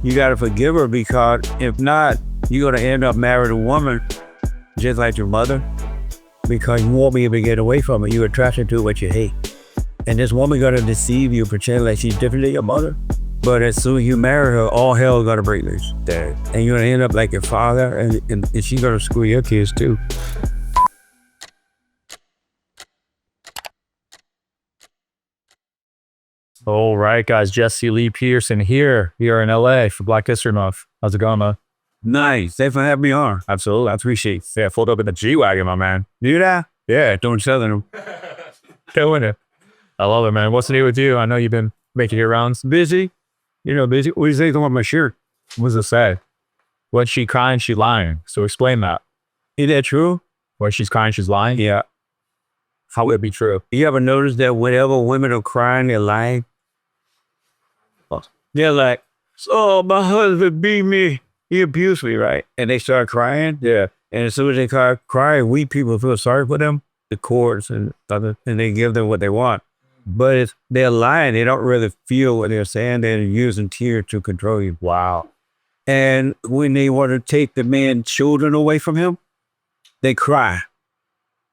you got to forgive her, because if not, you're going to end up marrying a woman just like your mother, because you won't be able to get away from it. You're attracted to what you hate. And this woman going to deceive you, pretend like she's different than your mother. But as soon as you marry her, all hell is going to break loose. And you're going to end up like your father, and she's going to screw your kids too. All right, guys. Jesse Lee Peterson here in LA for Black History Month. How's it going, man? Nice. Thanks for having me on. Absolutely. I appreciate it. Yeah, pulled up in the G-Wagon, my man. Do that? Yeah, Don't Southern them. doing it. I love it, man. What's new with you? I know you've been making your rounds. Busy? Busy. What do you think about my shirt? What's it say? When she crying, she lying. So explain that. Is that true? When she's crying, she's lying? Yeah. How would it be true? You ever notice that whenever women are crying, they're lying? They're like, oh, my husband beat me. He abused me, right? And they start crying. Yeah. And as soon as they start crying, we people feel sorry for them, the courts and they give them what they want. But they're lying. They don't really feel what they're saying. They're using tears to control you. Wow. And when they want to take the man's children away from him, they cry.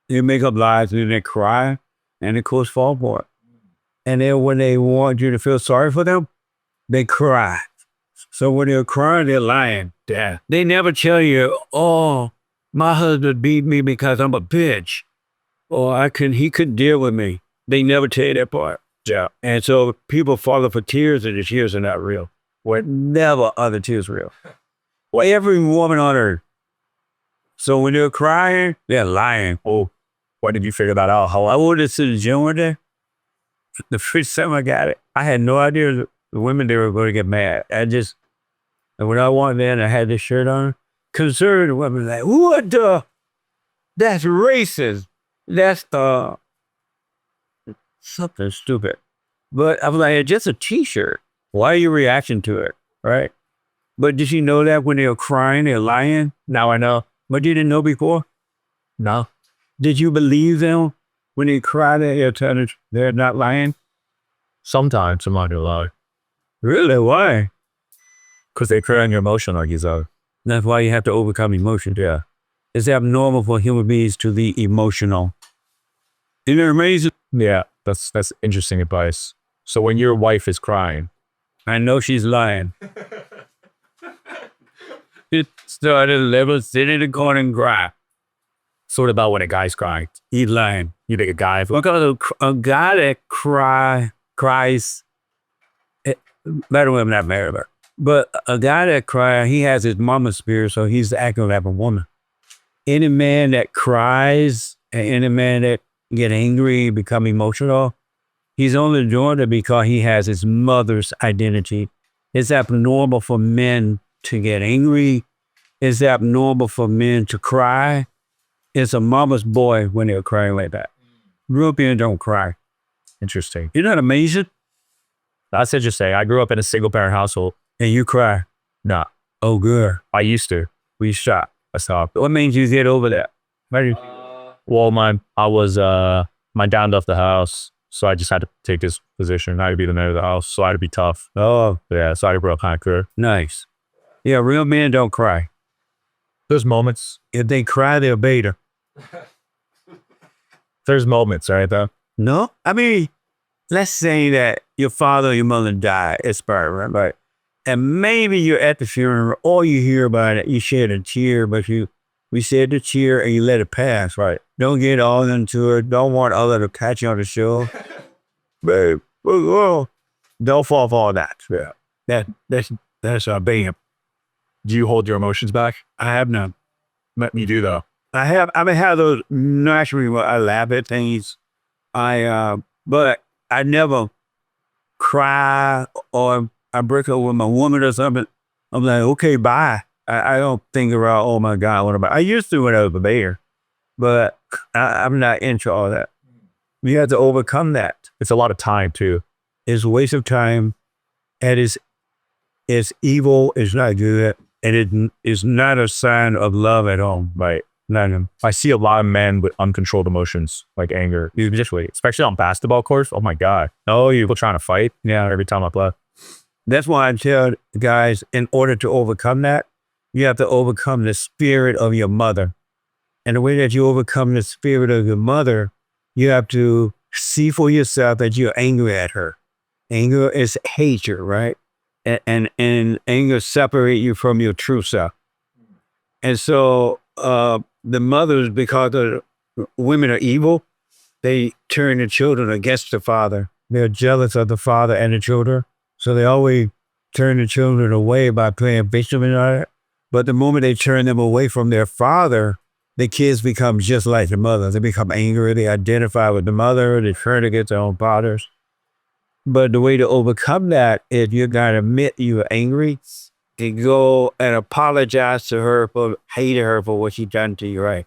They make up lies and they cry, and the courts fall for it. And then when they want you to feel sorry for them, they cry. So when they're crying, they're lying. Yeah. They never tell you, oh, my husband beat me because I'm a bitch, or he couldn't deal with me. They never tell you that part. Yeah. And so people fall for tears, and the tears are not real. Never are the tears real. Well, every woman on earth. So when they're crying, they're lying. Oh, when did you figure that out? How I went to the gym one day. The first time I got it, I had no idea the women, they were going to get mad. And when I walked in, I had this shirt on. Conservative women like, what the? That's racist. That's something stupid. But I was like, it's just a t-shirt. Why are you reacting to it, right? But did you know that when they're crying, they're lying? Now I know. But you didn't know before? No. Did you believe them when they cry? They're not lying? Sometimes I'm not gonna lie. Really? Why? Because they cry on your emotion, like you said. That's why you have to overcome emotion. Yeah. It's abnormal for human beings to be emotional. Isn't it amazing? Yeah, that's interesting advice. So when your wife is crying, I know she's lying. It started level sit in the corner and cry. sort of about when a guy's crying. He's lying. You think a guy? Because a guy that cries, better when I'm not married, but a guy that cries, he has his mama spirit, so he's acting like a woman. Any man that cries and any man that get angry, become emotional, he's only doing it because he has his mother's identity. It's abnormal for men to get angry. It's abnormal for men to cry. It's a mama's boy when they're crying like that. Europeans don't cry. Interesting. Isn't that amazing? That's interesting. I grew up in a single parent household. And you cry. Nah. Oh, good. I used to. We shot. I stopped. What made you get over that? Well, my dad left the house, so I just had to take his position. I had to be the man of the house, so I had to be tough. Oh, Yeah, so I had to grow up kind of clear. nice. Yeah, real men don't cry. There's moments. If they cry, they're beta. There's moments, right, though? No? I mean, let's say that your father or your mother died, expired, right? And maybe you're at the funeral, or you hear about it, you shed a tear, but we shed the tear and you let it pass, right? Don't get all into it. Don't want other to catch you on the show. Babe, well, don't fall for all that. Yeah. That's our bam. Do you hold your emotions back? I have none. You do, though. I have those naturally where I laugh at things. But I never cry or I break up with my woman or something. I'm like, okay, bye. I don't think about, oh my God, what about? I used to when I was a bear, but I'm not into all that. You have to overcome that. It's a lot of time, too. It's a waste of time, and it's evil. It's not good, and it is not a sign of love at all. Right. None. I see a lot of men with uncontrolled emotions, like anger, especially on basketball courts. Oh my God. Oh, you People trying to fight. Yeah, every time I play. That's why I tell guys, in order to overcome that, you have to overcome the spirit of your mother. And the way that you overcome the spirit of your mother, you have to see for yourself that you're angry at her. Anger is hatred, right? And anger separate you from your true self. And so the mothers, because the women are evil, they turn the children against the father. They're jealous of the father and the children. So they always turn the children away by playing victim and all that. But the moment they turn them away from their father, the kids become just like the mother. They become angry. They identify with the mother. They turn against their own fathers. But the way to overcome that is you got to admit you're angry and go and apologize to her for hating her for what she done to you, right?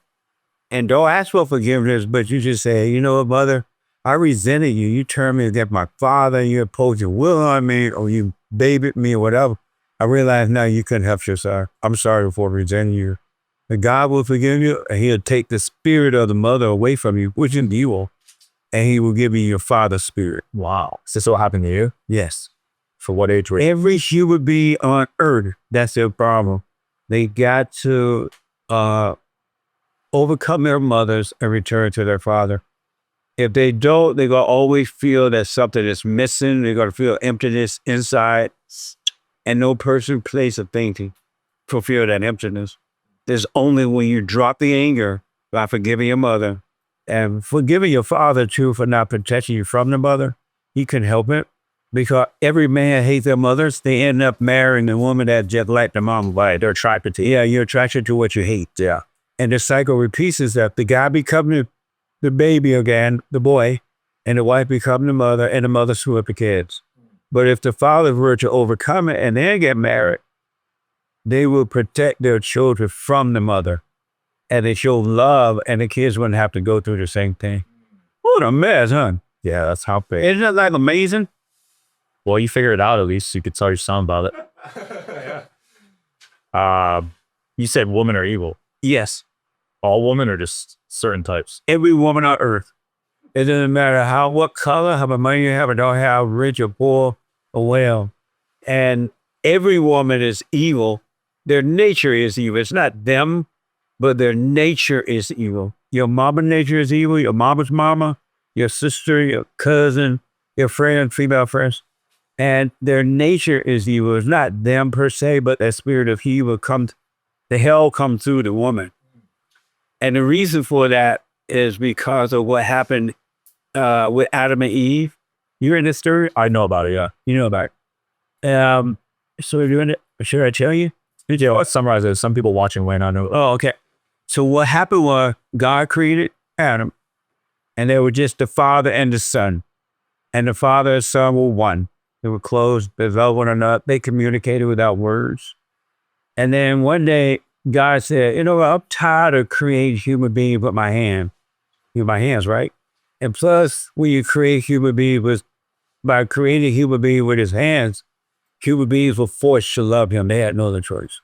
And don't ask for forgiveness, but you just say, you know what, mother, I resented you. You turned me against my father. You imposed your will on me, or you babied me, or whatever. I realize now you couldn't help yourself. I'm sorry for resenting you. And God will forgive you, and he'll take the spirit of the mother away from you, which is evil, and he will give you your father's spirit. Wow. Is this what happened to you? Yes. For what age were you? Every human being on earth, that's their problem. They got to overcome their mothers and return to their father. If they don't, they're going to always feel that something is missing. They're going to feel emptiness inside, and no person, place, or thing to fulfill that emptiness. There's only when you drop the anger by forgiving your mother and forgiving your father too for not protecting you from the mother. He can help it, because every man hates their mothers. They end up marrying the woman that just like the mom. Right? They're attracted to. Yeah, you're attracted to what you hate. Yeah. And the cycle repeats itself. The guy becomes the baby again, the boy, and the wife becomes the mother, and the mother screw up the kids. But if the fathers were to overcome it and then get married, they will protect their children from the mother, and they show love, and the kids wouldn't have to go through the same thing. What a mess, huh? Yeah, that's how big. Isn't that like amazing? Well, you figure it out at least. You could tell your son about it. You said women are evil. Yes. All women or just certain types? Every woman on earth. It doesn't matter what color, how much money you have or don't have, rich or poor or well. And every woman is evil. Their nature is evil. It's not them, but their nature is evil. Your mama's nature is evil. Your mama's mama, your sister, your cousin, your friend, female friends. And their nature is evil. It's not them per se, but that spirit of evil the hell comes through the woman. And the reason for that is because of what happened with Adam and Eve. You in this story? I know about it, yeah. You know about it. So you're doing it. Should I tell you? Yeah, let's summarize it. Some people watching might not know. Oh, okay. So what happened was God created Adam, and they were just the father and the son. And the father and son were one. They were close. They loved one another. They communicated without words. And then one day, God said, you know what? I'm tired of creating human beings with my hands, right? And plus, when you create human beings by creating human beings with his hands, human beings were forced to love him. They had no other choice.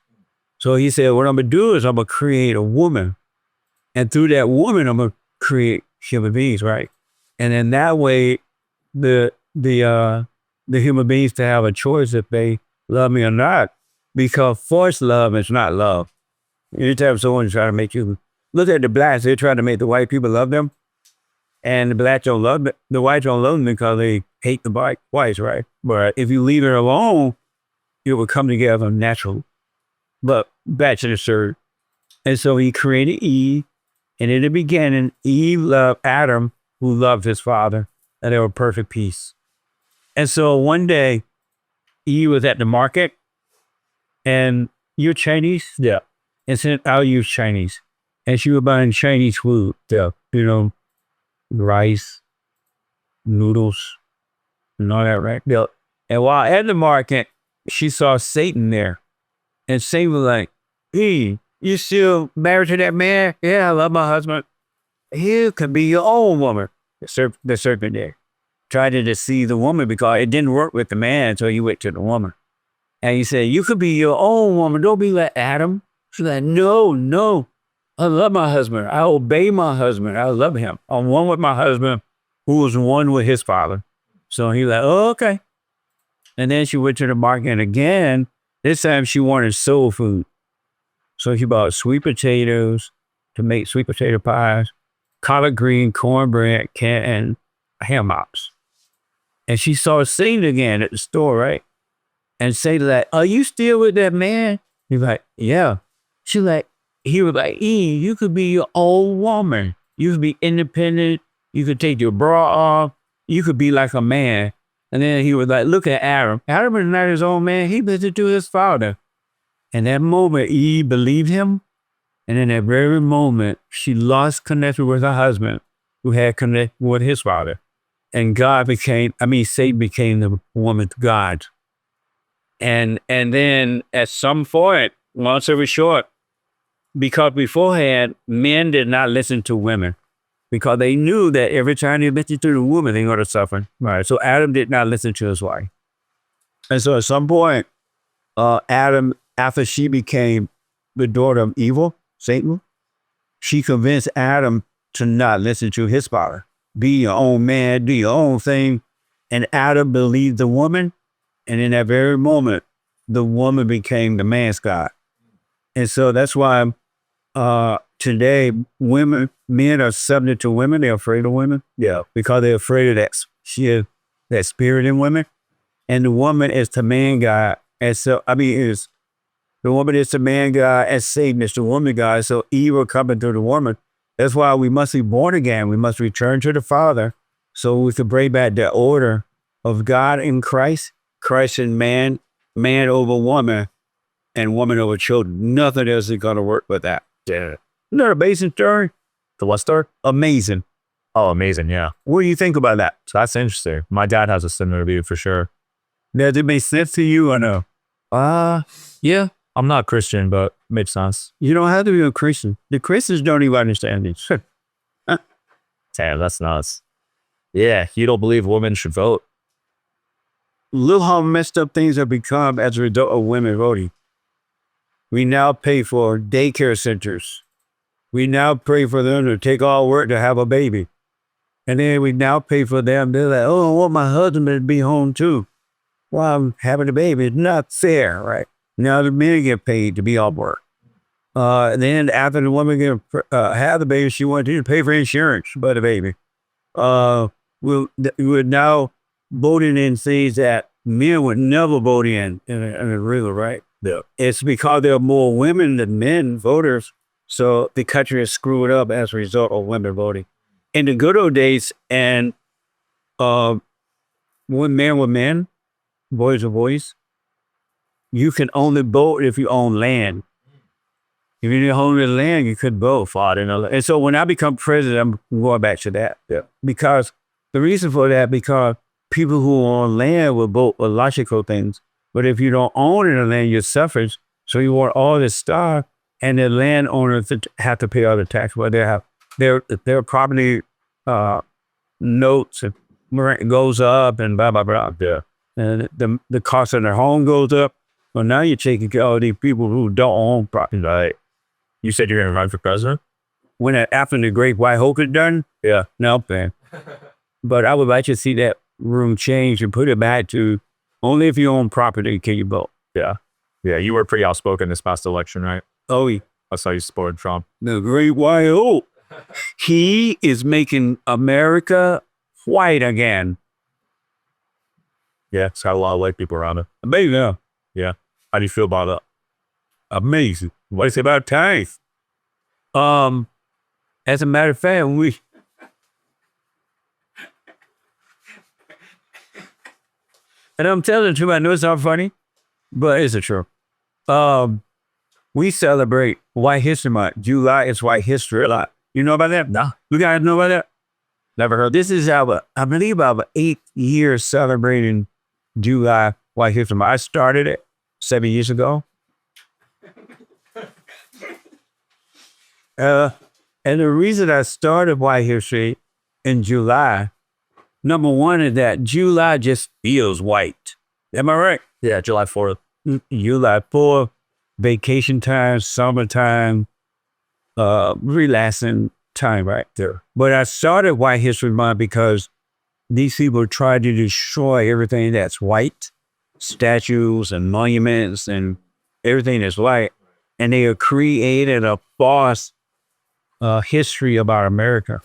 So he said, what I'm going to do is I'm going to create a woman. And through that woman, I'm going to create human beings, right? And in that way, the human beings to have a choice if they love me or not, because forced love is not love. Anytime someone's trying to make you look at the blacks, they're trying to make the white people love them, and the blacks don't love them. The whites don't love them because they hate the whites, right? But if you leave it alone, it will come together naturally. But back to the story. And so he created Eve, and in the beginning, Eve loved Adam, who loved his father, and they were perfect peace. And so one day, Eve was at the market, and you're Chinese? Yeah. And said, I'll use Chinese. And she was buying Chinese food, rice, noodles, and all that, right? Yeah. And while at the market, she saw Satan there. And Satan was like, hey, you still married to that man? Yeah, I love my husband. He could be your own woman. The serpent there tried to deceive the woman because it didn't work with the man, so he went to the woman. And he said, you could be your own woman. Don't be like Adam. She's like, no. I love my husband. I obey my husband. I love him. I'm one with my husband, who was one with his father. So he's like, oh, okay. And then she went to the market again. This time she wanted soul food. So she bought sweet potatoes to make sweet potato pies, collard green, cornbread, and ham hocks. And she saw Satan again at the store, right? And say like, "Are you still with that man?" He's like, "Yeah." He was like, "E, you could be your own woman. You could be independent. You could take your bra off. You could be like a man." And then he was like, "Look at Adam. Adam is not his own man. He listened to his father." And that moment, Eve believed him. And in that very moment, she lost connection with her husband, who had connected with his father. And Satan became the woman's God. And then at some point, long story short, because beforehand, men did not listen to women because they knew that every time they listened to the woman, they're going to suffer. Right. So Adam did not listen to his wife. And so at some point, Adam, after she became the daughter of evil, Satan, she convinced Adam to not listen to his father. Be your own man, do your own thing. And Adam believed the woman. And in that very moment, the woman became the man's God. And so that's why today men are subject to women. They're afraid of women. Yeah. Because they're afraid of that spirit in women. And the woman is the man God. And so, the woman is the man God and Satan is the woman God. So evil coming through the woman. That's why we must be born again. We must return to the Father so we can bring back the order of God in Christ, Christ in man, man over woman, and woman over children. Nothing else is going to work with that. Yeah. Isn't that an amazing story? The what story? Amazing. Oh, amazing. Yeah. What do you think about that? So that's interesting. My dad has a similar view for sure. Does it make sense to you or no? Yeah. I'm not Christian, but it makes sense. You don't have to be a Christian. The Christians don't even understand this. Damn, that's nuts. Yeah, you don't believe women should vote? Look how messed up things have become as a result of women voting. We now pay for daycare centers. We now pay for them to take all work to have a baby. And then we now pay for them. They're like, "Oh, I want my husband to be home too." Well, I'm having a baby. It's not fair, right? Now the men get paid to be off work. Then after the woman can have the baby, she wanted to pay for insurance for the baby. We're now voting in things that men would never vote in a real, right? Yeah. It's because there are more women than men voters. So the country is screwed up as a result of women voting. In the good old days, and when men were men, boys were boys, you can only vote if you own land. If you didn't own the land, you couldn't vote. And so when I become president, I'm going back to that. Yeah. Because the reason for that, because people who own land will vote for logical things. But if you don't own the land, you're suffers. So you want all this stuff, and the landowners have to pay all the tax. But they have their property notes and rent goes up and blah, blah, blah. Yeah. And the cost of their home goes up. Well, now you're taking care of all these people who don't own property. Right. You said you're going to run for president? After the Great White Hope is done? Yeah. No, man. But I would like to see that room change and put it back to only if you own property can you vote. Yeah. Yeah. You were pretty outspoken this past election, right? Oh, yeah. I saw you supported Trump. The Great White Hope. He is making America white again. Yeah. It's got a lot of white people around it. Amazing. Yeah. How do you feel about that? Amazing. What is it about time? As a matter of fact, and I'm telling the truth, I know it's not funny, but it's the truth. We celebrate White History Month. July is White History Month. You know about that? No. You guys know about that? Never heard. This is I believe our 8 years celebrating July White History Month. I started it 7 years ago. And the reason I started White History in July, number one is that July just feels white. Am I right? Yeah, July 4th. July 4th, vacation time, summertime, relaxing time right there. But I started White History Month because these people tried to destroy everything that's white. statues and monuments and everything is white. And they have created a false history about America.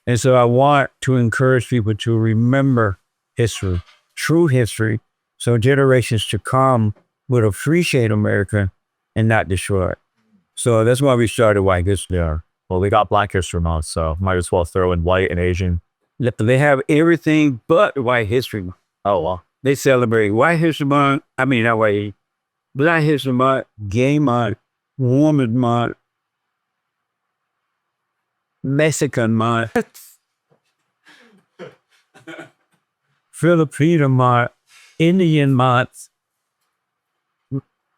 And so I want to encourage people to remember history, true history, so generations to come would appreciate America and not destroy it. So that's why we started White History. Yeah. Well, we got Black History Month, so might as well throw in white and Asian. They have everything but White History Month. Oh, well. They celebrate White History Month. I mean, not White, Black History Month, Gay Month, Woman Month, Mexican Month, Filipino Month, Indian Month,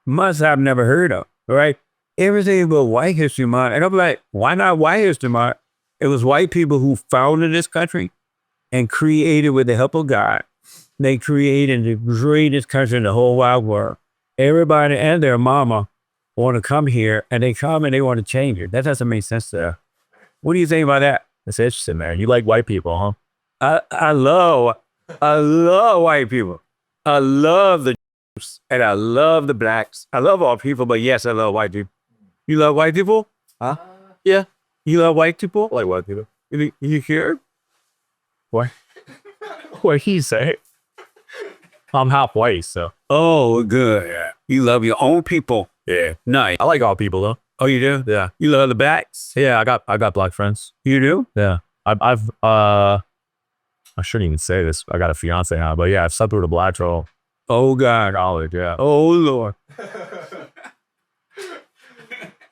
months I've never heard of, right? Everything but White History Month. And I'm like, why not White History Month? It was white people who founded this country and created with the help of God. They created the greatest country in the whole wide world. Everybody and their mama want to come here, and they come and they want to change it. That doesn't make sense to them. What do you think about that? That's interesting, man. You like white people, huh? I love white people. I love the Jews, and I love the blacks. I love all people, but yes, I love white people. You love white people? Huh? Yeah. You love white people? I like white people. You hear? What? What he say? I'm half white, so. Oh, good. Yeah. You love your own people. Yeah. Nice. I like all people, though. Oh, you do? Yeah. You love the blacks? Yeah, I got black friends. You do? Yeah. I shouldn't even say this. I got a fiance now, but yeah, I've slept with a black girl. Oh, God. College, yeah. Oh, Lord.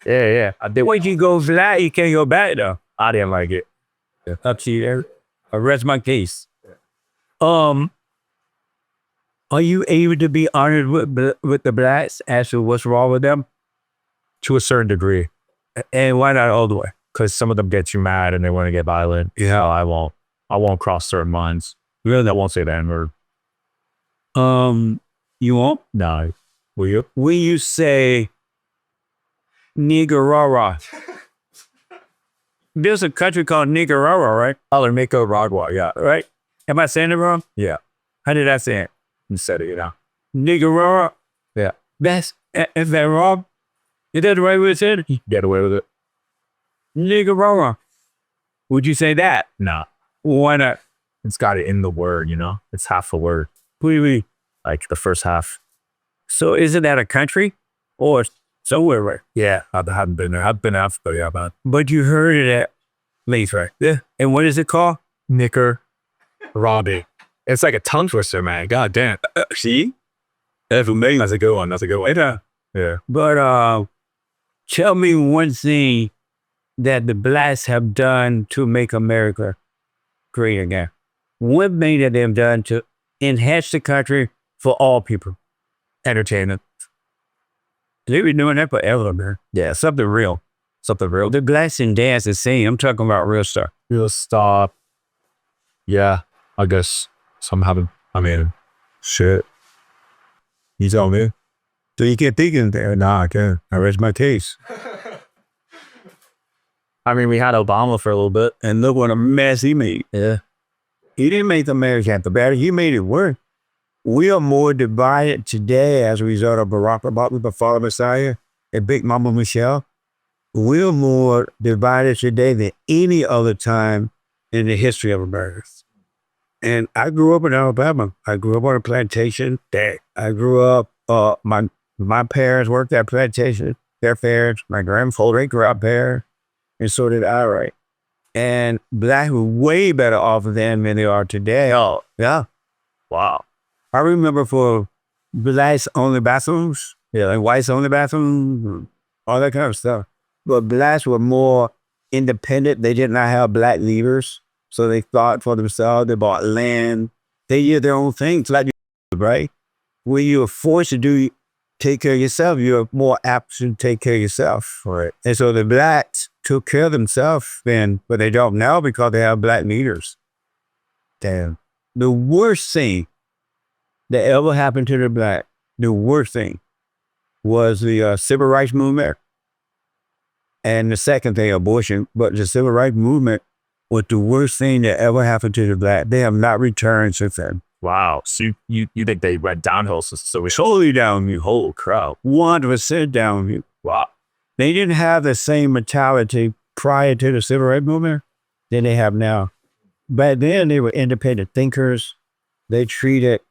Yeah. I did. Once you go flat, you can't go back, though. I didn't like it. Yeah. Up to you there. I rest my case. Are you able to be honored with the blacks as to what's wrong with them? To a certain degree. And why not all the way? Because some of them get you mad and they want to get violent. Yeah. I won't cross certain lines. Really? I won't say the N-word. You won't? No. Will you? When you say Nicaragua, there's a country called Nicaragua, right? Oh, Nicaragua, yeah. Right? Am I saying it wrong? Yeah. How did I say it? You said it, you know. Nicaragua? Yeah. Is that wrong? Is that the right way to say it? Get away with it. Nicaragua. Would you say that? Nah. Why not? It's got it in the word, you know? It's half a word. What do you mean? Like the first half. So isn't that a country? Or somewhere, right? Yeah, I haven't been there. I've been to Africa, yeah, man. But you heard it at least, right? Yeah. And what is it called? Nicaragua. It's like a tongue twister, man. God damn. See? That's amazing. That's a good one. Yeah. But tell me one thing that the blacks have done to make America great again. One thing that they've done to enhance the country for all people. Entertainment. They've been doing that forever, man. Yeah, something real. Something real. The blacks and dance and sing. I'm talking about real stuff. Real stuff. Yeah, I guess shit. You tell me. So you can't think of that? Nah, I can't. I rest my case. I mean, we had Obama for a little bit. And look what a mess he made. Yeah. He didn't make the America better. He made it worse. We are more divided today as a result of Barack Obama, the father Messiah, and Big Mama Michelle. We're more divided today than any other time in the history of America. And I grew up in Alabama. I grew up on a plantation. I grew up, my parents worked at plantation, their parents, my grandfather grew up there, and so did I, right? And blacks were way better off then than they are today. Oh, yeah. wow. I remember for blacks only bathrooms, like whites only bathrooms, all that kind of stuff. But blacks were more independent. They did not have black leaders. So they thought for themselves, they bought land. They did their own things, like you, right? When you were forced to take care of yourself, you're more apt to take care of yourself. Right. And so the blacks took care of themselves then, but they don't now because they have black leaders. Damn. The worst thing that ever happened to the black, the worst thing was the civil rights movement. And the second thing, abortion. But the civil rights movement was the worst thing that ever happened to the black. They have not returned since then. Wow. So you think they went downhill? So we Totally downhill. Whole crowd. 100% downhill. wow. They didn't have the same mentality prior to the civil rights movement than they have now. Back then, they were independent thinkers. They treated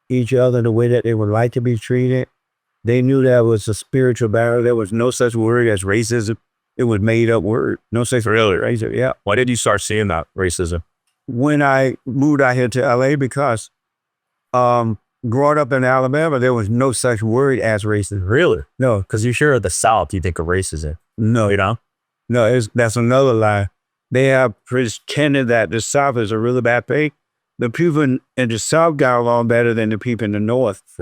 each other the way that they would like to be treated. They knew that was a spiritual barrier. There was no such word as racism. It was made up word. No such Really? racism. Yeah. Why did you start seeing that racism? When I moved out here to LA, because growing up in Alabama, there was no such word as racism. Really? No, Because you sure the South, you think of racism. no, You know? no. That's another lie. They have pretended that the South is a really bad thing. The people in the South got along better than the people in the North,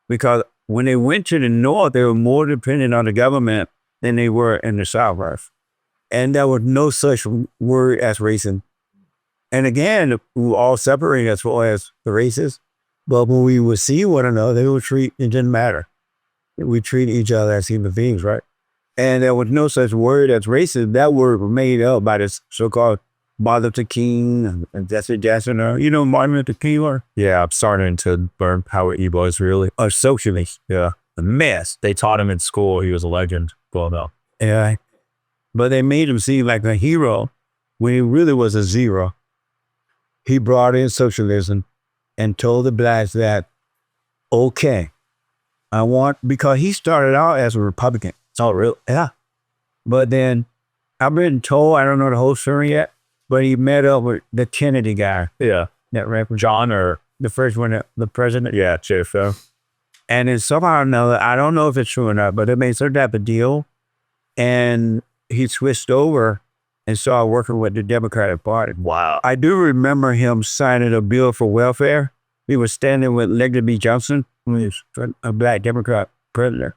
because when they went to the North, they were more dependent on the government than they were in the South, right? And there was no such word as racism. And again, we were all separated as far as the races, but when we would see one another, they would treat, it didn't matter. We treat each other as human beings, right? And there was no such word as racism. That word was made up by this so-called Martin Luther King and Jesse Jackson. You know Martin Luther King or Yeah, I'm starting to learn how E-boys really. a socialist, Yeah. a mess. They taught him in school. He was a legend. Well, no. Yeah, but they made him seem like a hero when he really was a zero. He brought in socialism and told the blacks that, okay, because he started out as a Republican. Oh, really? Yeah. But then I've been told, I don't know the whole story yet, but he met up with the Kennedy guy, Yeah. that rapper, John or the first one, the president. yeah, JFO. And then somehow or another, I don't know if it's true or not, but they made some type of deal. And he switched over and started working with the Democratic Party. Wow. I do remember him signing a bill for welfare. He was standing with Lyndon B. Johnson, who is a black Democrat president.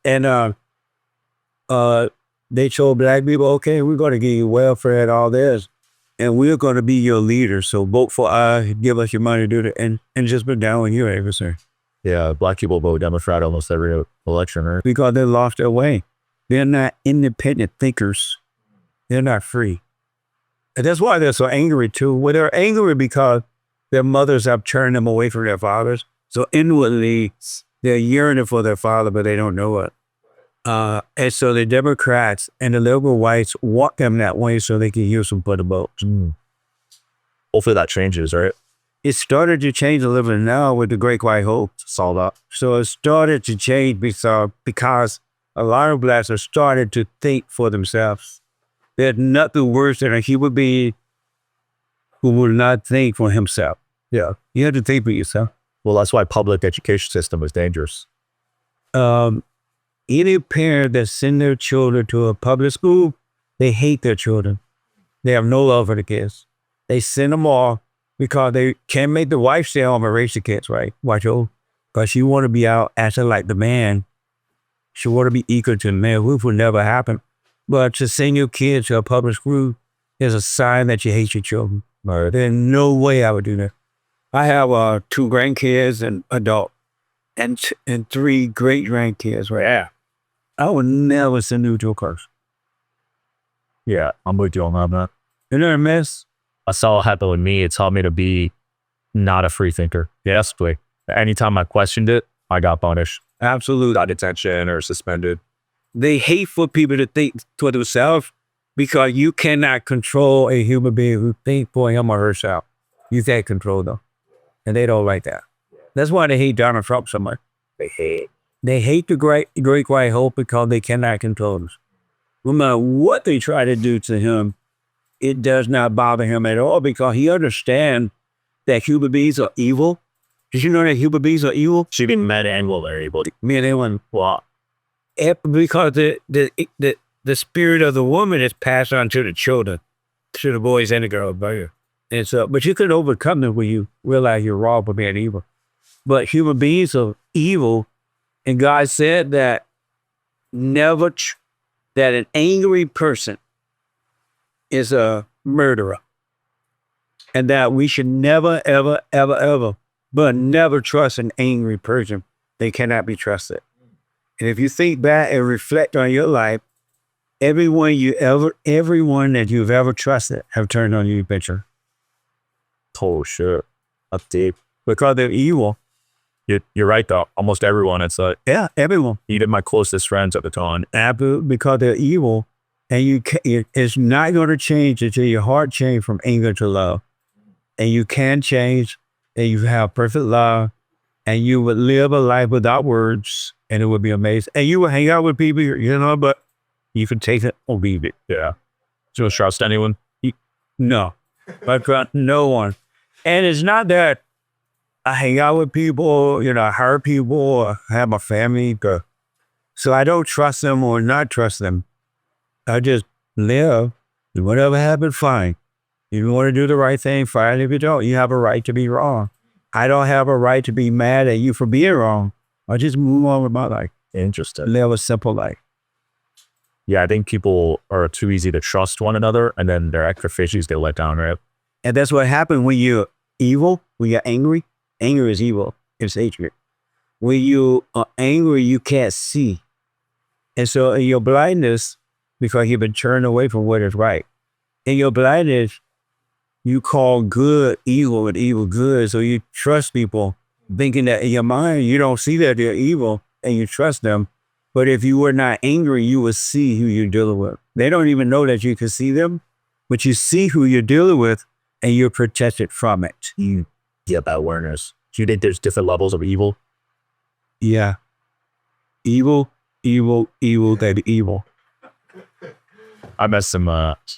And they told black people, okay, we're going to give you welfare and all this, and we're going to be your leader. So vote for us, give us your money to do it, and just been down with you ever since. Yeah, black people vote Democrat almost every election, right? Because they lost their way. They're not independent thinkers. They're not free. And that's why they're so angry too. Well, they're angry because their mothers have turned them away from their fathers. So inwardly, they're yearning for their father, but they don't know it. And so the Democrats and the liberal whites want them that way so they can use them for the votes. Hopefully that changes, right? It started to change a little bit now with the Great White Hope. Saw that. So it started to change because a lot of blacks are starting to think for themselves. There's nothing worse than a human being who will not think for himself. Yeah. You have to think for yourself. Well, that's why public education system is dangerous. Any parent that send their children to a public school, they hate their children. They have no love for the kids. They send them off because they can't make the wife stay home and raise the kids, right? Watch over. Because she want to be out acting like the man. She want to be equal to the man, which will never happen. But to send your kids to a public school is a sign that you hate your children. Right. There's no way I would do that. I have 2 grandkids and adult, and 3 great grandkids, right? Yeah. I would never send them to a course. Yeah, I'm with you on that, man. You know what I miss? I saw it happen with me. It taught me to be not a free thinker. Basically, anytime I questioned it, I got punished. Absolutely. Got detention or suspended. They hate for people to think for themselves because you cannot control a human being who thinks for him or herself. You can't control them. And they don't like that. That's why they hate Donald Trump so much. They hate the great white hope because they cannot control them. No matter what they try to do to him, it does not bother him at all because he understands that human beings are evil. Did you know that human beings are evil? She been men and women are able to. Me and anyone. Well, Because the spirit of the woman is passed on to the children, to the boys and the girls. And so, but you can overcome it when you realize you're wrong for being evil. But human beings are evil, and God said that that an angry person is a murderer, and that we should never, ever, ever, ever, but never trust an angry person. They cannot be trusted. And if you think back and reflect on your life, everyone that you've ever trusted have turned on you, picture. oh shit. That's deep. because they're evil. You're right though. Almost everyone. It's like Yeah, everyone. even my closest friends at the time. Absolutely, because they're evil, and it's not going to change until your heart change from anger to love, and you can change, and you have perfect love, and you would live a life without words, and it would be amazing. And you would hang out with people, but you can take it or leave it. Yeah. Do you trust anyone? No, I trust no one. And it's not that I hang out with people, I hurt people, I have my family, so I don't trust them or not trust them. I just live. Whatever happens, fine. If you want to do the right thing, fine. If you don't, you have a right to be wrong. I don't have a right to be mad at you for being wrong. I just move on with my life. Interesting. Live a simple life. Yeah, I think people are too easy to trust one another, and then their extra fishies get let down, right? And that's what happens when you're evil, when you're angry. Anger is evil. It's hatred. When you are angry, you can't see. And so in your blindness, because you've been turned away from what is right, in your blindness, you call good evil and evil good. So you trust people, thinking that in your mind, you don't see that they're evil and you trust them. But if you were not angry, you would see who you're dealing with. They don't even know that you can see them, but you see who you're dealing with and you're protected from it. You get that awareness. Do you think there's different levels of evil? Yeah. Evil, evil, evil, that evil. I met some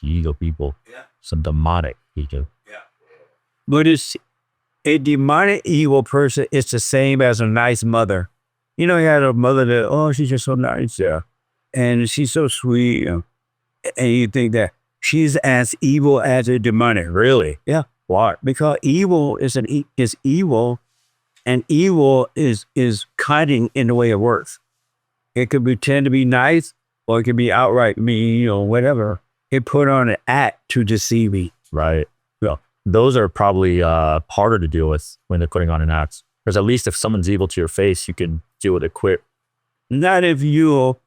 evil people. Yeah. Some demonic people. Yeah. But it's a demonic evil person. It's the same as a nice mother. You had a mother that, she's just so nice. Yeah. And she's so sweet. And you think that she's as evil as a demonic. Really? Yeah. Why? Because evil is evil, and evil is cutting in the way it works. It could pretend to be nice, or it could be outright mean, whatever. It put on an act to deceive me. Right. Well, those are probably harder to deal with when they're putting on an act. Because at least if someone's evil to your face, you can deal with it quick. Not if you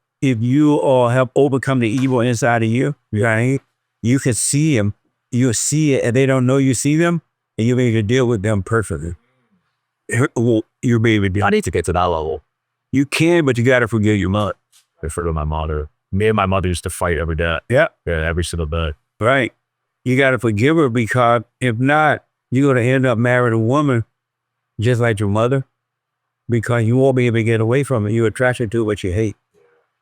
all have overcome the evil inside of you, right? You can see them, you see it, and they don't know you see them, and you're able to deal with them perfectly. You're able to. I need to get to that level. You can, but you got to forgive your mother. I forgive my mother. Me and my mother used to fight every day. Yeah. Yeah, every single day. Right. You got to forgive her, because if not, you're going to end up marrying a woman just like your mother, because you won't be able to get away from it. You're attracted to what you hate.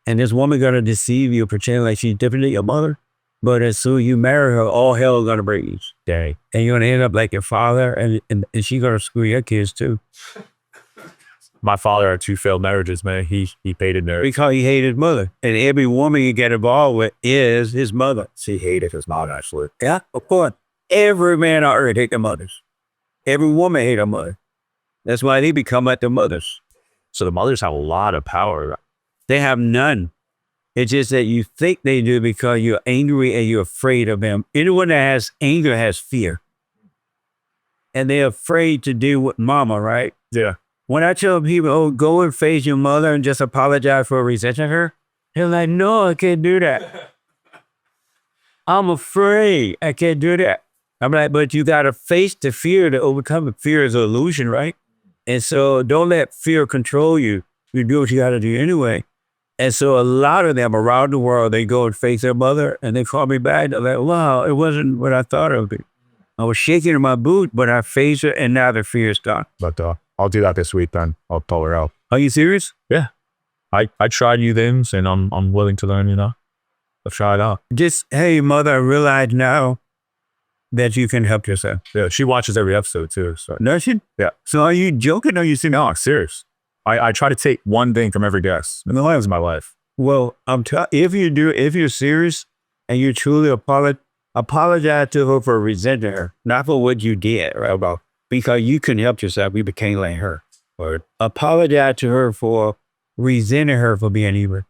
And this woman going to deceive you, pretend like she's different than your mother. But as soon as you marry her, all hell is going to break loose. Dang. And you're going to end up like your father, and she's going to screw your kids too. My father had 2 failed marriages, man. He hated marriage. Because he hated his mother. And every woman you get involved with is his mother. She hated his mom, actually. Yeah, of course. Every man on earth hate their mothers. Every woman hate her mother. That's why they become like their mothers. So the mothers have a lot of power. They have none. It's just that you think they do because you're angry and you're afraid of them. Anyone that has anger has fear. And they're afraid to deal with mama, right? Yeah. When I tell people, go and face your mother and just apologize for resenting her, they're like, no, I can't do that. I'm afraid. I can't do that. I'm like, but you got to face the fear to overcome it. Fear is an illusion, right? And so don't let fear control you. You do what you got to do anyway. And so a lot of them around the world, they go and face their mother, and they call me back. They're like, wow, it wasn't what I thought it would be. I was shaking in my boot, but I faced her, and now the fear is gone. But I'll do that this week then. I'll tell her out. Are you serious? Yeah. I tried new things, and I'm willing to learn, I'll try it out. Just, hey, mother, I realize now that you can help yourself. Yeah, she watches every episode too. So. No, she? Yeah. So are you joking or are you serious? No, serious. I try to take one thing from every guest, and the lives of my life. Well, if you're serious and you truly apologize to her for resenting her, not for what you did, right? Because you couldn't help yourself. You became like her. Or apologize to her for resenting her for being evil.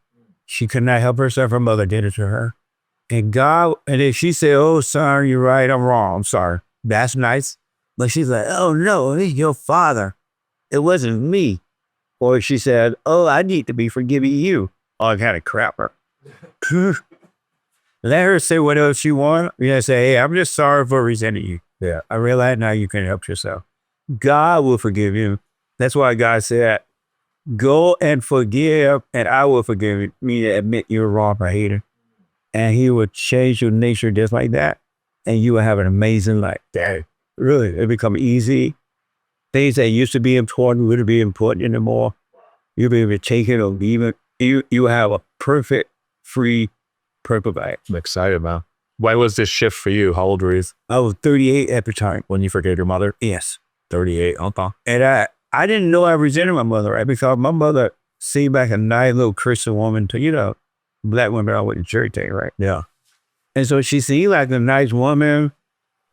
She could not help herself. Her mother did it to her. And if she said, oh, sorry, you're right, I'm wrong, I'm sorry. That's nice. But she's like, oh, no, it's your father. It wasn't me. Or she said, oh, I need to be forgiving you. Oh, I kind of crap her. Let her say whatever she wants. Say, hey, I'm just sorry for resenting you. Yeah. I realize now you can help yourself. God will forgive you. That's why God said, go and forgive, and I will forgive you. Meaning admit you're wrong or hater. And he will change your nature just like that. And you will have an amazing life. That really, it become easy. Things that used to be important wouldn't be important anymore. You'll be able to take it or leave it. You have a perfect, free, perfect life. I'm excited, man. Why was this shift for you? How old were you I was 38 at the time. when you forgave your mother? Yes. 38. Okay. And I didn't know I resented my mother, right? Because my mother seemed like a nice little Christian woman to, black women I went to church day, right? Yeah. And so she seemed like a nice woman.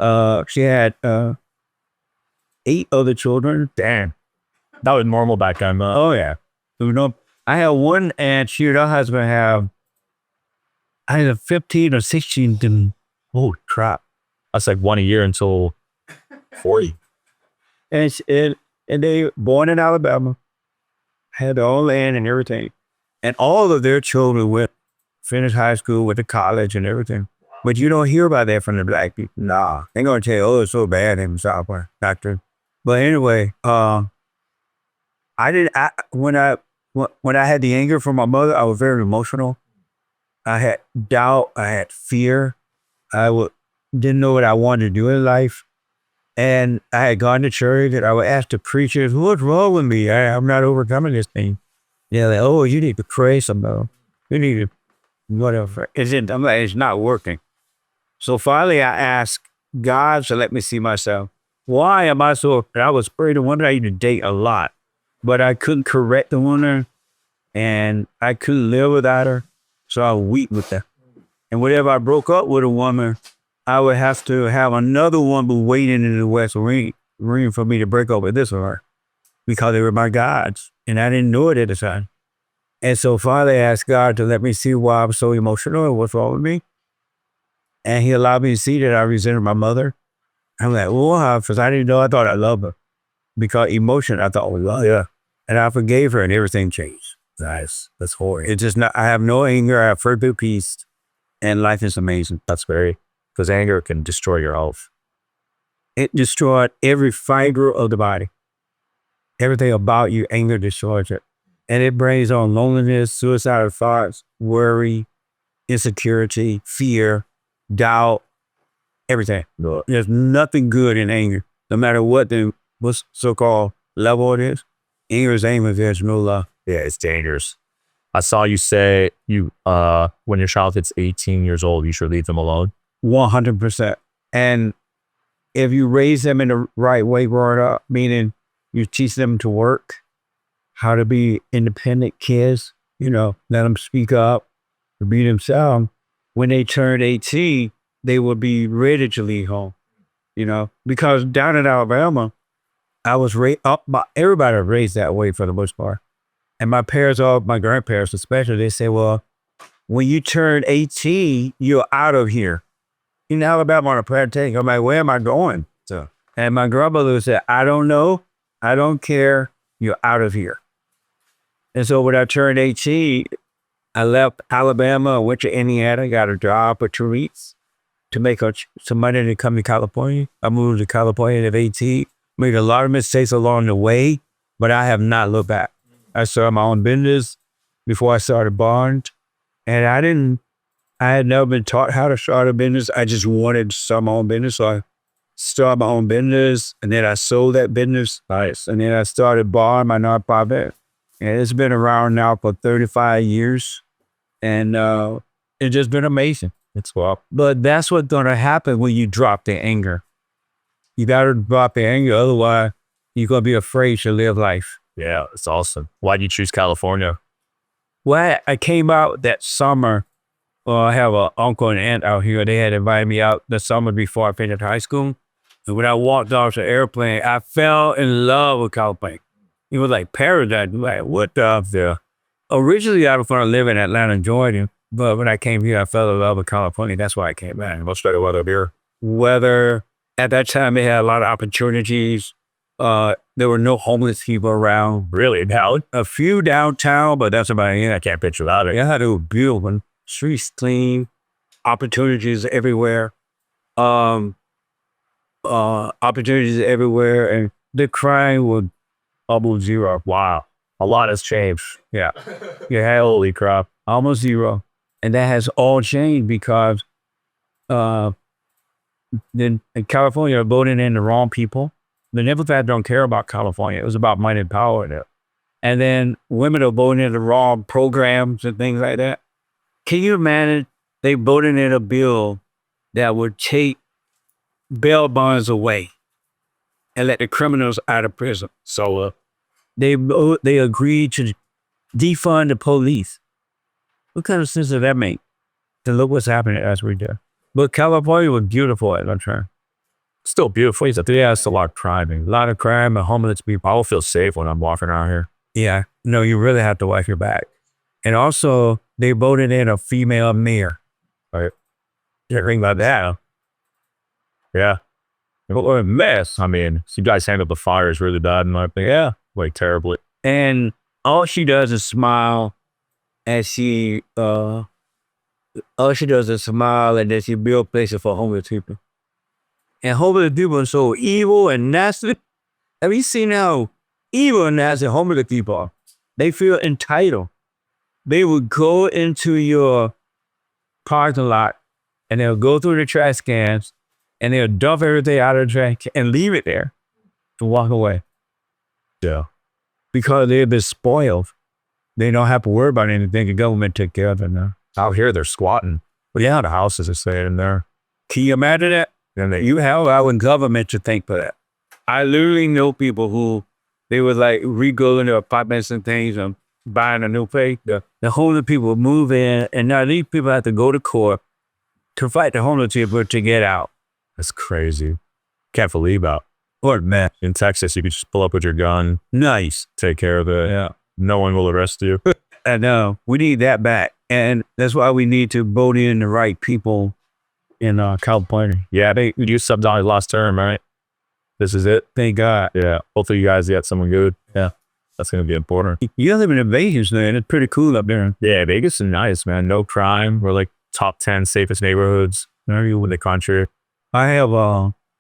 She had 8 other children. Damn. That was normal back then. Oh yeah. I had one aunt, she and her husband have either 15 or 16 them. Oh crap. That's like one a year until 40. And they born in Alabama, had their own land and everything. And all of their children finished high school, went to college and everything. But you don't hear about that from the black people. Nah. They're gonna tell you, oh, it's so bad in Southwest, doctor. But anyway, when I had the anger from my mother, I was very emotional. I had doubt, I had fear. Didn't know what I wanted to do in life. And I had gone to church and I would ask the preachers, what's wrong with me? I'm not overcoming this thing. Yeah, like, oh, you need to pray some though. You need to whatever. I'm like, it's not working. So finally I asked God to let me see myself. Why am I so, I was afraid of women I used to date a lot, but I couldn't correct the woman and I couldn't live without her. So I was weak with her. And whenever I broke up with a woman, I would have to have another woman waiting in the West Wing for me to break up with this one because they were my gods. And I didn't know it at the time. And so finally I asked God to let me see why I'm so emotional and what's wrong with me. And he allowed me to see that I resented my mother. I'm like, well, because I didn't know, I thought I loved her. Because emotion, I thought, well, yeah. And I forgave her and everything changed. That's horrible. It's just not, I have no anger, I have perfect peace. And life is amazing. That's very, because anger can destroy your health. It destroyed every fiber of the body. Everything about you, anger destroys it. And it brings on loneliness, suicidal thoughts, worry, insecurity, fear, doubt, everything. No. There's nothing good in anger. No matter what what's so-called level it is, anger is anger, there's no love. Yeah, it's dangerous. I saw you say when your child hits 18 years old, you should leave them alone. 100%. And if you raise them in the right way growing up, meaning you teach them to work, how to be independent kids, let them speak up, to be themselves. When they turn 18, they will be ready to leave home, because down in Alabama, I was everybody was raised that way for the most part. And my grandparents especially, they say, well, when you turn 18, you're out of here. In Alabama on a plantation, I'm like, where am I going? And my grandmother said, I don't know. I don't care. You're out of here. And so when I turned 18, I left Alabama, went to Indiana, got a job for 2 weeks to make some money to come to California. I moved to California at 18, made a lot of mistakes along the way, but I have not looked back. I started my own business before I started Barnes. And I had never been taught how to start a business. I just wanted to start my own business. So I started my own business and then I sold that business. Nice. And then I started Barnes, my nonprofit. And it's been around now for 35 years. And it's just been amazing. It's well. But that's what's going to happen when you drop the anger. You got to drop the anger. Otherwise, you're going to be afraid to live life. Yeah, it's awesome. Why did you choose California? Well, I came out that summer. Well, I have an uncle and aunt out here. They had invited me out the summer before I finished high school. And when I walked off the airplane, I fell in love with California. It was like paradise. Like, what the? Originally, I was going to live in Atlanta, Georgia. But when I came here, I fell in love with California. That's why I came back. What's the weather here? Weather, at that time, they had a lot of opportunities. There were no homeless people around. Really? Now? A few downtown, but that's about it. I can't picture that. Yeah, they were beautiful. Streets clean, opportunities everywhere. Opportunities everywhere. And the crime was almost zero. Wow. A lot has changed. Yeah, Yeah, holy crap. almost zero. And that has all changed because then in California, they're voting in the wrong people. The Democrats don't care about California. It was about money and power there. And then women are voting in the wrong programs and things like that. Can you imagine they voted in a bill that would take bail bonds away and let the criminals out of prison? So, They agreed to defund the police. What kind of sense does that make? To look what's happening as we do. But California was beautiful at that time. still beautiful. Yeah, it's a lot of crime. A lot of crime and homeless people. I will feel safe when I'm walking around here. Yeah. No, you really have to watch your back. And also, they voted in a female mayor. Right. Can't ring about that. Yeah. What a mess. I mean, you guys handled the fires really bad in my opinion. Yeah. Like terribly. And all she does is smile and all she does is smile and then she build places for homeless people. And homeless people are so evil and nasty. Have you seen how evil and nasty homeless people are? They feel entitled. They would go into your parking lot and they'll go through the trash cans and they'll dump everything out of the trash can and leave it there to walk away. Yeah. Because they've been spoiled. They don't have to worry about anything. The government took care of it now. Out here, they're squatting. But yeah, the houses are staying in there. Can you imagine that? And You have our government to thank for that. I literally know people who they would like rebuilding their apartments and things and buying a new place. The homeless people move in, and now these people have to go to court to fight the homeless people to get out. That's crazy. Can't believe that. What man? In Texas, you could just pull up with your gun, Nice. take care of it. Yeah. No one will arrest you. I know. We need that back. And that's why we need to vote in the right people in California. Yeah, they used subsidized last term, right? This is it. Thank God. Yeah. Hopefully you guys get someone good. Yeah. That's going to be important. You live in Vegas, man. It's pretty cool up there. Yeah, Vegas is nice, man. No crime. We're like top 10 safest neighborhoods in the country. I have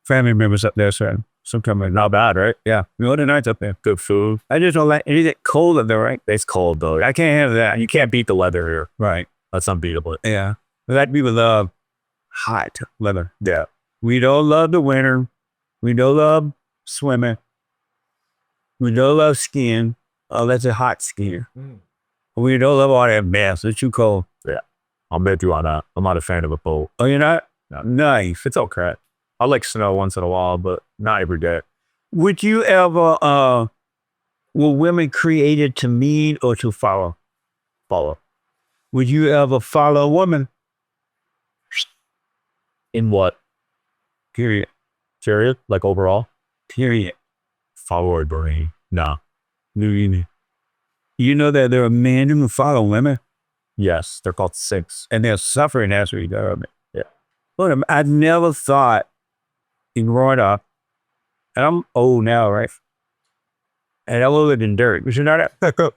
family members up there, so sometimes Not bad, right? yeah, the nights up there. Good food. I just don't like anything cold up there, right? It's cold though. I can't handle that. You can't beat the weather here. Right. That's unbeatable. Yeah. But people love hot weather. Yeah. We don't love the winter. We don't love swimming. We don't love skiing. Oh, that's a hot skier. We don't love all that mess. It's too cold. I'll bet you on that. I'm not a fan of a boat. Oh, you're not? No. Nice. It's okay. I like snow once in a while, but not every day. Would you ever, were women created to meet or to follow? Follow. Would you ever follow a woman? In what? Period. Period? Like overall? Period. Forward brain. No. You know that there are men who follow women Yes. They're called sinks. and they're suffering as a result of it. Yeah. Look, I never thought in growing up, and I'm old now, right? And I lived in dirt. But you know that?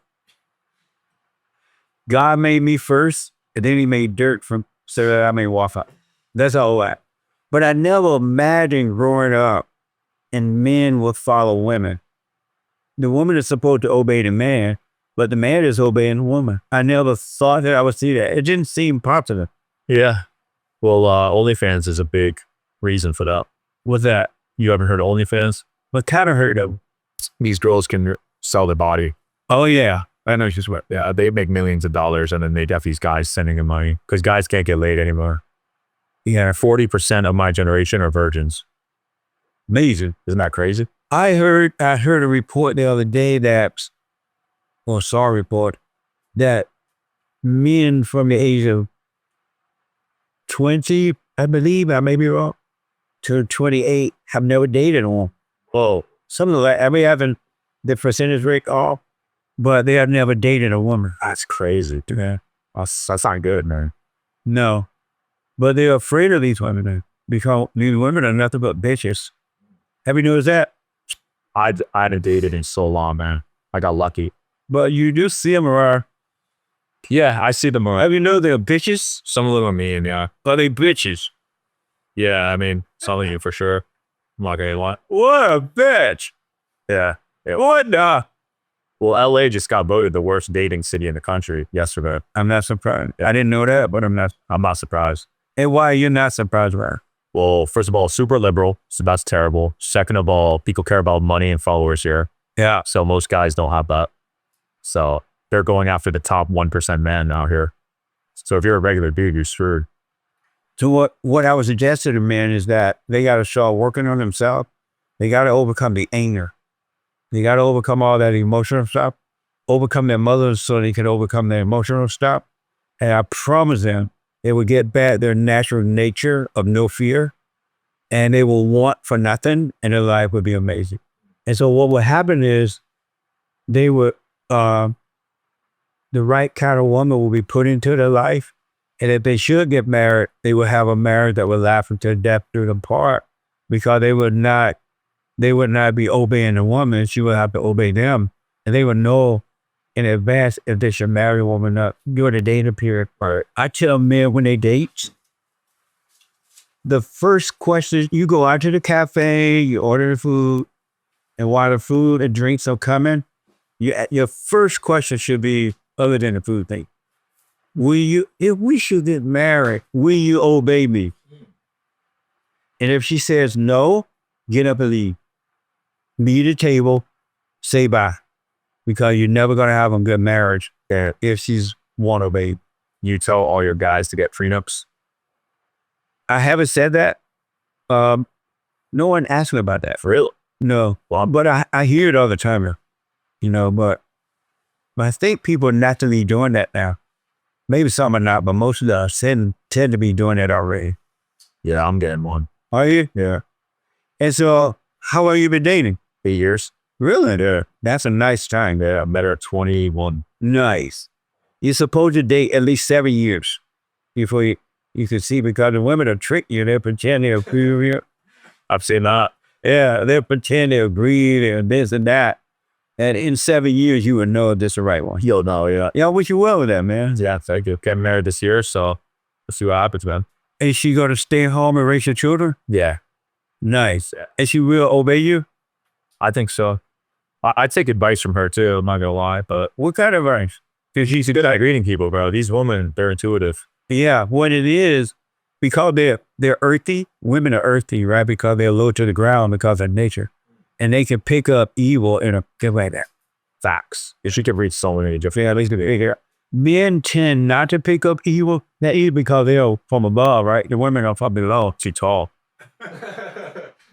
God made me first, and then he made dirt so that I may walk up. That's all that. But I never imagined growing up and men would follow women. The woman is supposed to obey the man, but the man is obeying the woman. I never thought that I would see that. It didn't seem popular. Yeah. Well, OnlyFans is a big reason for that. What's that? You ever heard of OnlyFans? What kind of hurt them? These girls can sell their body. Oh, yeah. I know she's what. Yeah, they make millions of dollars, and then they have these guys sending them money because guys can't get laid anymore. Yeah. 40% of my generation are virgins. Amazing. Isn't that crazy? I heard a report the other day that, saw a report that men from the age of 20, I believe, I may be wrong, to 28 have never dated a woman. Whoa. Something like, I mean, having the percentage rate off, but they have never dated a woman. That's crazy. Yeah. That's not good, man. No. But they're afraid of these women now, because these women are nothing but bitches. Have you noticed that? I hadn't dated in so long, man. I got lucky. But you do see them around. Yeah, I see them around. Have you know they're bitches? Some of them are mean, yeah. Are they bitches? Yeah, I mean, some of you for sure. I'm not gonna lie. What a bitch. Yeah. What the? Well, LA just got voted the worst dating city in the country yesterday. I'm not surprised. I didn't know that, but I'm not surprised. And why are you not surprised, Ryan? Well, first of all, super liberal, so that's terrible. Second of all, people care about money and followers here. Yeah. So most guys don't have that. So they're going after the top 1% man out here. So if you're a regular dude, you're screwed. So what I would suggest to the men is that they got to start working on themselves. They got to overcome the anger. They got to overcome all that emotional stuff, overcome their mothers so they can overcome their emotional stuff. And I promise them, they will get back their natural nature of no fear, and they will want for nothing, and their life will be amazing. And so what will happen is they would, the right kind of woman will be put into their life. And if they should get married, they will have a marriage that will last until death do them part, because they would not be obeying the woman. She would have to obey them. And they would know in advance if they should marry a woman or not during the dating period. I tell men when they date, the first question, you go out to the cafe, you order the food, and while the food and drinks are coming, your first question should be, other than the food thing, if we should get married, will you obey me? And if she says no, get up and leave. Leave the table, say bye. Because you're never going to have a good marriage if she's won't obey. You tell all your guys to get prenups? I haven't said that. No one asked me about that. Really? No. Well, but I hear it all the time, but I think people are naturally doing that now. Maybe some are not, but most of us tend to be doing that already. Yeah, I'm getting one. Are you? Yeah. And so, how long you been dating? 8 years. Really? Yeah. That's a nice time. Yeah, I met her at 21. Nice. You're supposed to date at least 7 years before you can see, because the women will trick you. They'll pretend they agree with you. I've seen that. Yeah, they'll pretend they agree and this and that. And in 7 years, you would know if this is the right one. You'll know, yeah. Yeah, I wish you well with that, man. Yeah, thank you. Getting married this year, so let's see what happens, man. Is she going to stay home and raise your children? Yeah. Nice. And she will obey you? I think so. I take advice from her, too. I'm not going to lie, but... What kind of advice? Because she's good at reading people, bro. These women, they're intuitive. Yeah, what it is, because they're earthy, women are earthy, right? Because they're low to the ground because of nature. And they can pick up evil in a good way there. Facts. She can read so many different... Yeah, at least men tend not to pick up evil, that evil because they're from above, right? The women are from below. She's tall.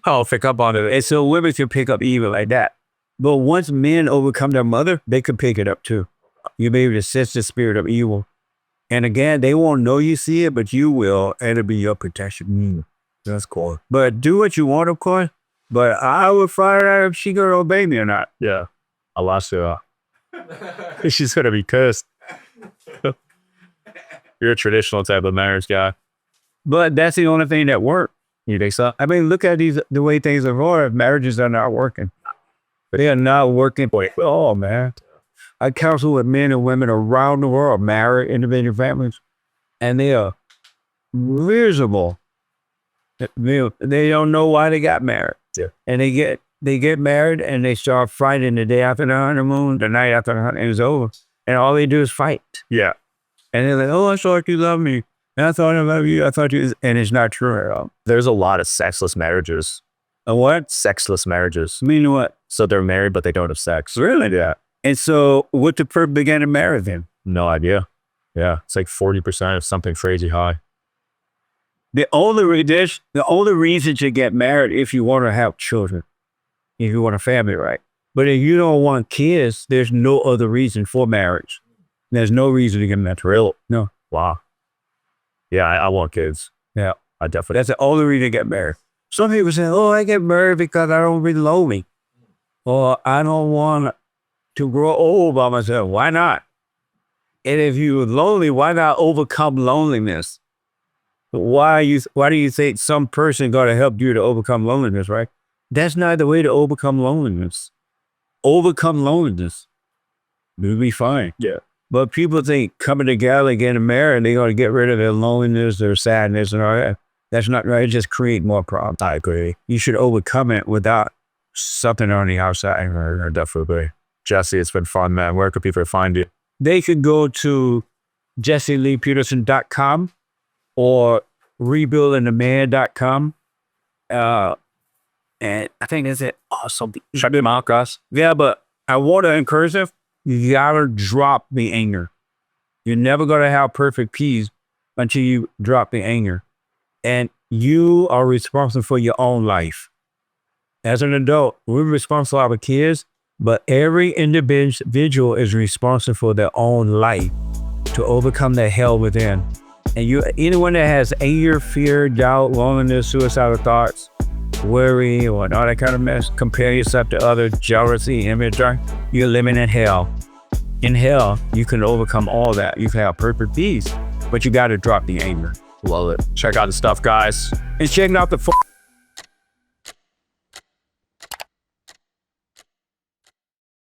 I'll pick up on it. And so women can pick up evil like that. But once men overcome their mother, they can pick it up too. You'll be able to sense the spirit of evil. And again, they won't know you see it, but you will, and it'll be your protection. That's cool. But do what you want, of course. But I would find out if she gonna obey me or not. Yeah. I'll ask her. She's gonna be cursed. You're a traditional type of marriage guy. But that's the only thing that works. You think so? I mean, look at the way things are going. Marriages are not working. They are not working. Oh, man. I counsel with men and women around the world, married, individual families, and they are miserable. They don't know why they got married. Yeah. And they get married and they start fighting the day after the honeymoon, the night after the honeymoon is over. And all they do is fight. Yeah. And they're like, oh, I thought you loved me. And I thought I love you. I thought you, and it's not true at all. There's a lot of sexless marriages. A what? Sexless marriages. Mean what? So they're married, but they don't have sex. Really? Yeah. And so what's the purpose began to marry them? No idea. Yeah. It's like 40% of something crazy high. The only reason to get married if you want to have children, if you want a family, right? But if you don't want kids, there's no other reason for marriage. There's no reason to get married. Real? No. Wow. Yeah, I want kids. Yeah. I definitely. That's the only reason to get married. Some people say, oh, I get married because I don't really love me. Or I don't want to grow old by myself. Why not? And if you're lonely, why not overcome loneliness? Why do you think some person got to help you to overcome loneliness, right? That's not the way to overcome loneliness. Overcome loneliness. You'll be fine. Yeah. But people think coming together and getting married, they're going to get rid of their loneliness, their sadness, and all that. That's not right. It just creates more problems. I agree. You should overcome it without something on the outside. Definitely. Jesse, it's been fun, man. Where could people find you? They could go to jesseleepeterson.com or rebuildingtheman.com. And I think that's it. Awesome. Check them out, guys. Yeah, but I want to encourage you, you gotta drop the anger. You're never gonna have perfect peace until you drop the anger. And you are responsible for your own life. As an adult, we're responsible for our kids, but every individual is responsible for their own life to overcome the hell within. And anyone that has anger, fear, doubt, loneliness, suicidal thoughts, worry, or all that kind of mess, compare yourself to others, jealousy, image, you're living in hell. In hell, you can overcome all that. You can have perfect peace, but you got to drop the anger. Love it. Check out the stuff, guys. And check out the